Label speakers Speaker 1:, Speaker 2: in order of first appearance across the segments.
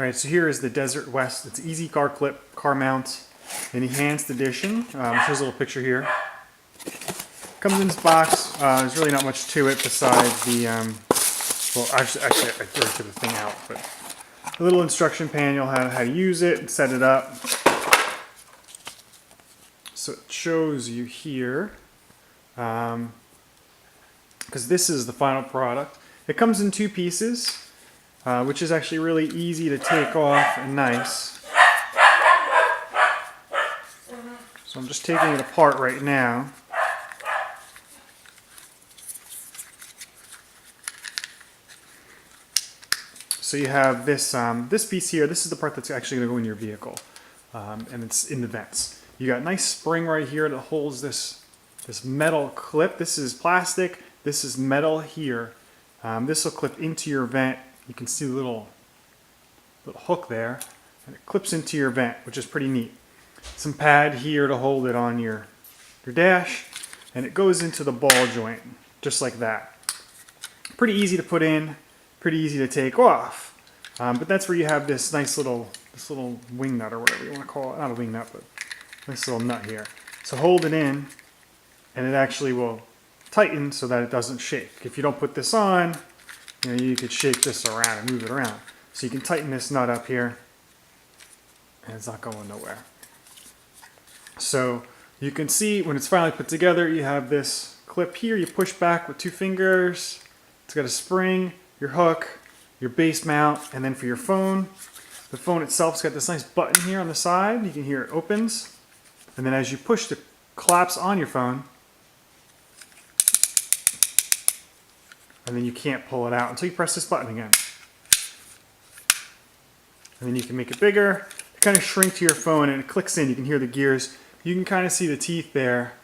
Speaker 1: Alright, so here is the DesertWest. It's easy car clip, car mount, enhanced edition. Shows a little picture here. Comes in this box. There's really not much to it besides the, well, actually I threw the thing out, but a little instruction manual how to use it and set it up. So it shows you here, because this is the final product. It comes in 2 pieces, which is actually really easy to take off and nice. So I'm just taking it apart right now. So you have this this piece here. This is the part that's actually going to go in your vehicle, and it's in the vents. You got a nice spring right here that holds this metal clip. This is plastic. This is metal here. This will clip into your vent. You can see the little hook there, and it clips into your vent, which is pretty neat. Some pad here to hold it on your dash, and it goes into the ball joint just like that. Pretty easy to put in. Pretty easy to take off, but that's where you have this nice little wing nut or whatever you want to call it. Not a wing nut, but nice little nut here. So hold it in, and it actually will tighten so that it doesn't shake. If you don't put this on, you could shake this around and move it around. So you can tighten this nut up here, and it's not going nowhere. So you can see when it's finally put together, you have this clip here. You push back with 2 fingers. It's got a spring, your hook, your base mount, and then for your phone, the phone itself's got this nice button here on the side. You can hear it opens, and then as you push the collapse on your phone, and then you can't pull it out until you press this button again. And then you can make it bigger, kind of shrink to your phone, and it clicks in. You can hear the gears. You can kind of see the teeth there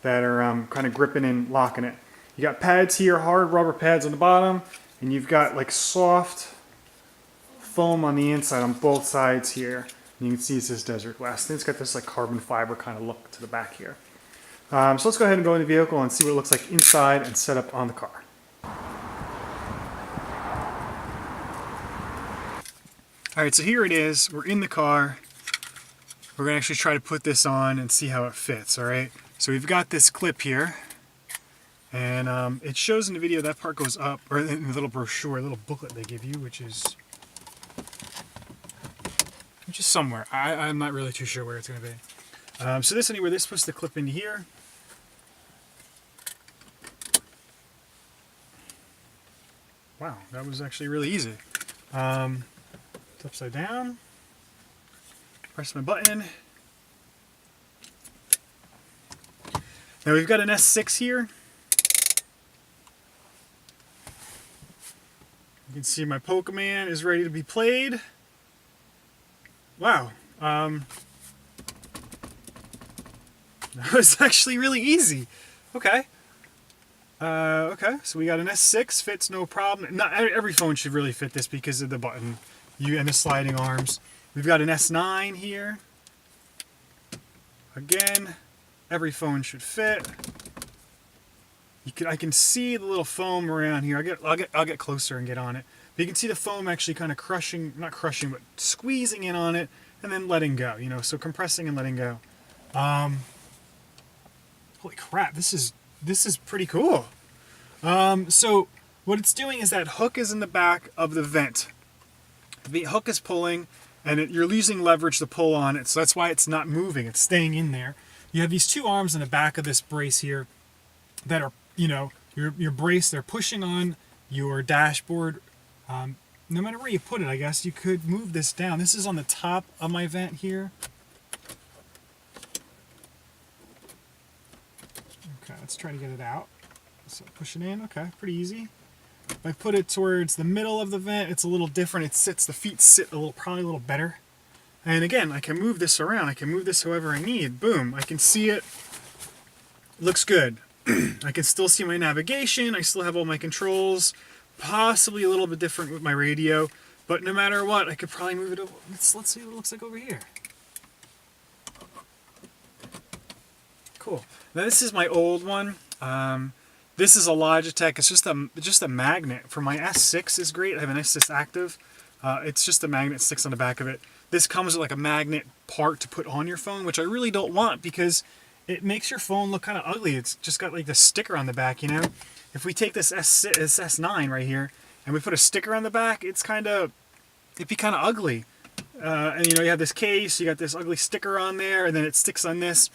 Speaker 1: that are kind of gripping and locking it. You got pads here, hard rubber pads on the bottom, and you've got like soft foam on the inside on both sides here. And you can see it says DesertWest. And it's got this like carbon fiber kind of look to the back here. So let's go ahead and go in the vehicle and see what it looks like inside and set up on the car. Alright, so here it is. We're in the car. We're going to actually try to put this on and see how it fits, alright? So we've got this clip here. And it shows in the video that part goes up, or in the little brochure, a little booklet they give you, which is somewhere. I'm not really too sure where it's going to be. So this anyway, this is supposed to clip into here. Wow, that was actually really easy. It's upside down. Press my button. Now we've got an S6 here. You can see my Pokemon is ready to be played. Wow. That was actually really easy. Okay. Okay, so we got an S6, fits no problem. Not every phone should really fit this because of the button and the sliding arms. We've got an S9 here. Again, every phone should fit. I can see the little foam around here. I'll get closer and get on it. But you can see the foam actually kind of crushing, not crushing, but squeezing in on it and then letting go. So compressing and letting go. Holy crap! This is pretty cool. So what it's doing is that hook is in the back of the vent. The hook is pulling, and you're losing leverage to pull on it. So that's why it's not moving. It's staying in there. You have these 2 arms in the back of this brace here that are, your brace, they're pushing on your dashboard. No matter where you put it, I guess, you could move this down. This is on the top of my vent here. Okay, let's try to get it out. So push it in, okay, pretty easy. If I put it towards the middle of the vent, it's a little different. The feet sit probably a little better. And again, I can move this around. I can move this however I need. Boom, I can see it. Looks good. I can still see my navigation. I still have all my controls. Possibly a little bit different with my radio. But no matter what, I could probably move it over. Let's see what it looks like over here. Cool. Now this is my old one. This is a Logitech. It's just a magnet. For my S6 is great. I have an S6 Active. It's just a magnet that sticks on the back of it. This comes with like a magnet part to put on your phone, which I really don't want because it makes your phone look kind of ugly. It's just got like the sticker on the back, you know? If we take this S9 right here and we put a sticker on the back, it'd be kind of ugly. And you know, you have this case, you got this ugly sticker on there, and then it sticks on this.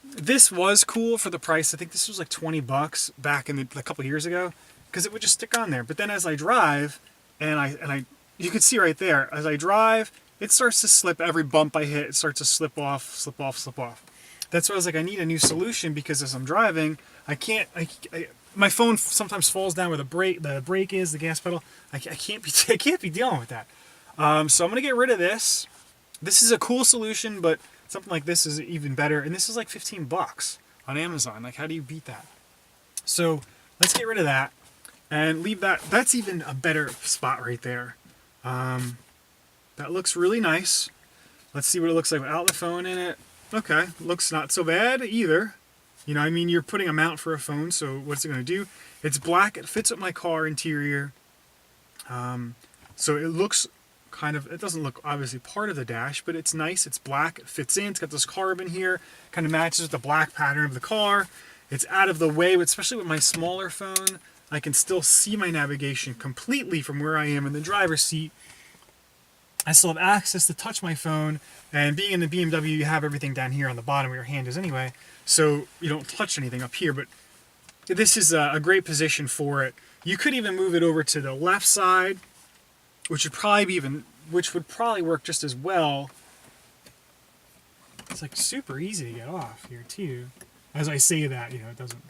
Speaker 1: This was cool for the price. I think this was like 20 bucks back in a couple years ago, because it would just stick on there. But then as I drive, and you can see right there, as I drive, it starts to slip. Every bump I hit, it starts to slip off, slip off, slip off. That's why I was like, I need a new solution, because as I'm driving, my phone sometimes falls down where the brake is, the gas pedal. I can't be dealing with that. So I'm gonna get rid of this. This is a cool solution, but something like this is even better. And this is like 15 bucks on Amazon. Like, how do you beat that? So let's get rid of that and leave that. That's even a better spot right there. That looks really nice. Let's see what it looks like without the phone in it. Okay, looks not so bad either. You know, I mean, you're putting a mount for a phone, so what's it going to do? It's black. It fits with my car interior. So it looks kind of, it doesn't look obviously part of the dash, but it's nice. It's black. It fits in. It's got this carbon here. Kind of matches with the black pattern of the car. It's out of the way, but especially with my smaller phone, I can still see my navigation completely from where I am in the driver's seat. I still have access to touch my phone, and being in the BMW, you have everything down here on the bottom where your hand is anyway, so you don't touch anything up here, but this is a great position for it. You could even move it over to the left side, which would probably work just as well. It's like super easy to get off here too. As I say that, you know, it doesn't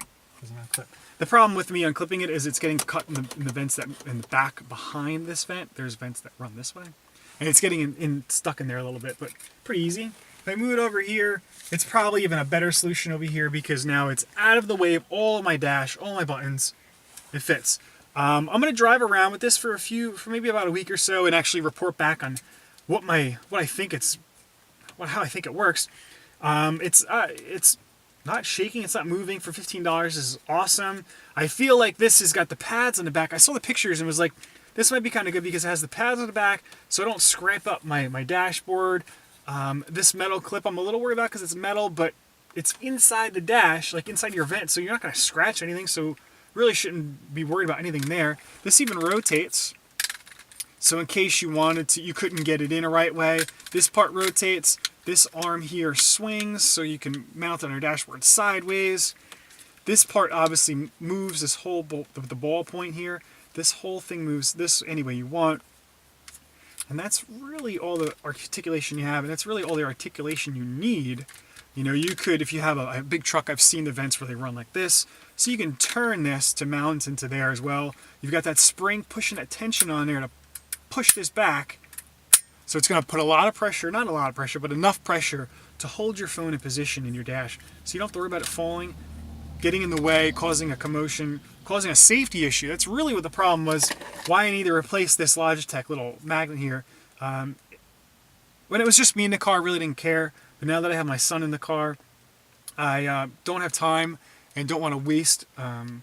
Speaker 1: clip. The problem with me unclipping it is it's getting cut in the vents that in the back behind this vent. There's vents that run this way. And it's getting stuck in there a little bit, but pretty easy. If I move it over here, it's probably even a better solution over here because now it's out of the way of all of my dash, all my buttons. It fits. I'm going to drive around with this for maybe about a week or so and actually report back on how I think it works. It's not shaking, it's not moving for $15. This is awesome. I feel like this has got the pads on the back. I saw the pictures and was like, this might be kind of good because it has the pads on the back, so I don't scrape up my dashboard. This metal clip I'm a little worried about because it's metal, but it's inside the dash, like inside your vent, so you're not going to scratch anything, so really shouldn't be worried about anything there. This even rotates, so in case you couldn't get it in a right way, this part rotates. This arm here swings, so you can mount it on your dashboard sideways. This part obviously moves this whole the ball point here. This whole thing moves this any way you want. And that's really all the articulation you have, and that's really all the articulation you need. You know, you could, if you have a big truck, I've seen the vents where they run like this, so you can turn this to mount into there as well. You've got that spring pushing that tension on there to push this back. So it's going to put a lot of pressure, not a lot of pressure, but enough pressure to hold your phone in position in your dash. So you don't have to worry about it falling, getting in the way, causing a commotion, causing a safety issue. That's really what the problem was, why I need to replace this Logitech little magnet here. When it was just me in the car, I really didn't care. But now that I have my son in the car, I don't have time and don't want to waste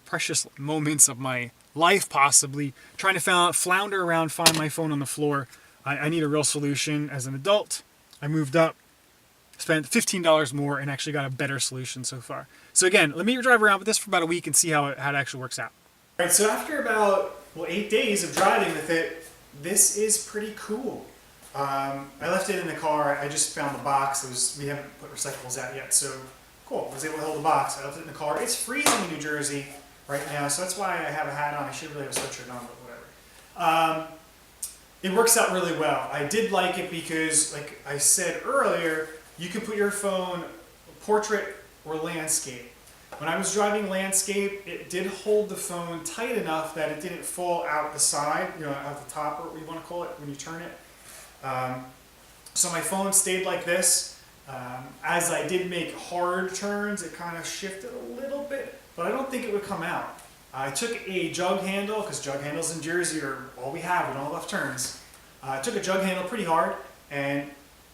Speaker 1: precious moments of my life possibly trying to flounder around, find my phone on the floor. I need a real solution. As an adult, I moved up, spent $15 more, and actually got a better solution so far. So again, let me drive around with this for about a week and see how it actually works out. All right, so after about 8 days of driving with it, this is pretty cool. I left it in the car. I just found the box. We haven't put recyclables out yet, so cool. I was able to hold the box. I left it in the car. It's freezing in New Jersey right now, so that's why I have a hat on. I should really have a sweatshirt on, but whatever. It works out really well. I did like it because, like I said earlier, you can put your phone portrait or landscape. When I was driving landscape, it did hold the phone tight enough that it didn't fall out the side, you know, out the top, or what you want to call it when you turn it. So my phone stayed like this. As I did make hard turns, it kind of shifted a little bit, but I don't think it would come out. I took a jug handle, because jug handles in Jersey are all we have, we don't have left turns. I took a jug handle pretty hard, and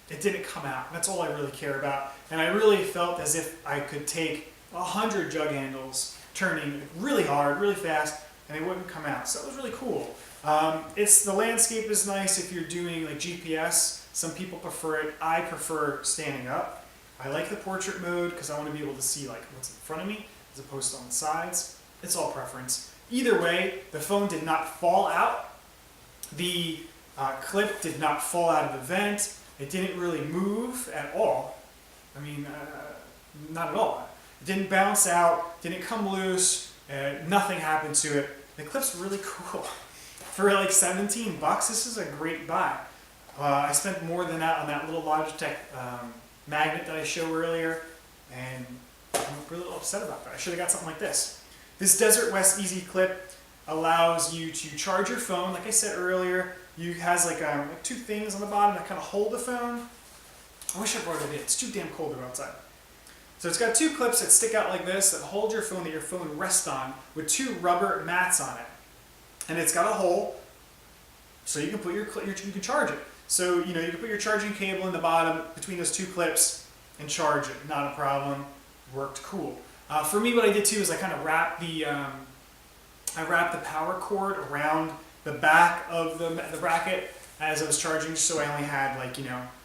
Speaker 1: it didn't come out. That's all I really care about. And I really felt as if I could take 100 jug handles, turning really hard, really fast, and they wouldn't come out. So that was really cool. The landscape is nice if you're doing like GPS. Some people prefer it. I prefer standing up. I like the portrait mode because I want to be able to see like what's in front of me as opposed to on the sides. It's all preference. Either way, the phone did not fall out. The clip did not fall out of the vent. It didn't really move at all. I mean, not at all. It didn't bounce out, didn't come loose, nothing happened to it. The clip's really cool. For like 17 bucks, this is a great buy. I spent more than that on that little Logitech magnet that I showed earlier, and I'm really upset about that. I should have got something like this. This DesertWest Easy Clip allows you to charge your phone. Like I said earlier, it has like two things on the bottom that kind of hold the phone. I wish I brought it in. It's too damn cold outside. So it's got two clips that stick out like this that hold your phone, that your phone rests on, with two rubber mats on it. And it's got a hole so you can put you can charge it. So you can put your charging cable in the bottom between those two clips and charge it. Not a problem. Worked cool. For me, what I did too is I kind of wrapped the power cord around the back of the bracket as I was charging, so I only had like the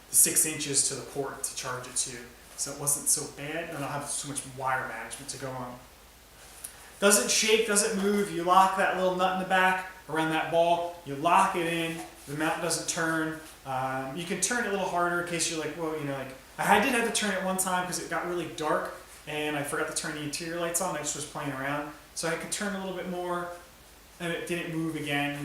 Speaker 1: 6 inches to the port to charge it to, so it wasn't so bad, and I don't have so much wire management to go on. Doesn't shake, doesn't move. You lock that little nut in the back around that ball, you lock it in, the mount doesn't turn. You can turn it a little harder in case you're like, well, I did have to turn it one time because it got really dark and I forgot to turn the interior lights on. I just was playing around, so I could turn a little bit more and it didn't move again.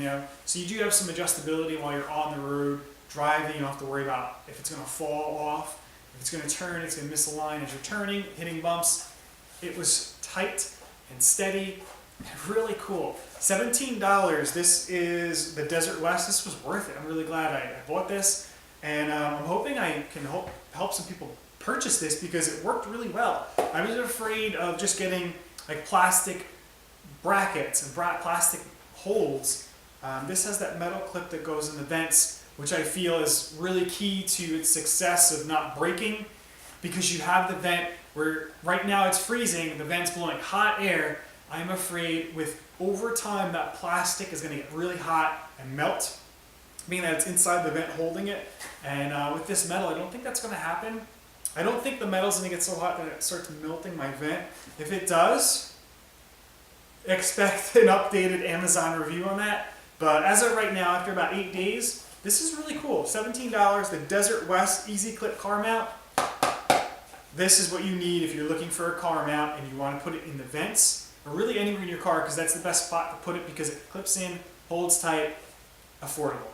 Speaker 1: So you do have some adjustability while you're on the road driving. You don't have to worry about if it's going to fall off, if it's going to turn, it's going to misalign as you're turning, hitting bumps. It was tight and steady and really cool. $17. This is the DesertWest. This was worth it. I'm really glad I bought this, and I'm hoping I can help some people purchase this because it worked really well. I was afraid of just getting like plastic brackets and plastic holes. This has that metal clip that goes in the vents, which I feel is really key to its success of not breaking, because you have the vent where right now it's freezing, the vent's blowing hot air. I'm afraid with over time that plastic is going to get really hot and melt, meaning that it's inside the vent holding it. And with this metal, I don't think that's going to happen. I don't think the metal's going to get so hot that it starts melting my vent. If it does, expect an updated Amazon review on that. But as of right now, after about 8 days, this is really cool. $17, the DesertWest Easy Clip car mount. This is what you need if you're looking for a car mount and you want to put it in the vents, or really anywhere in your car, because that's the best spot to put it because it clips in, holds tight, affordable.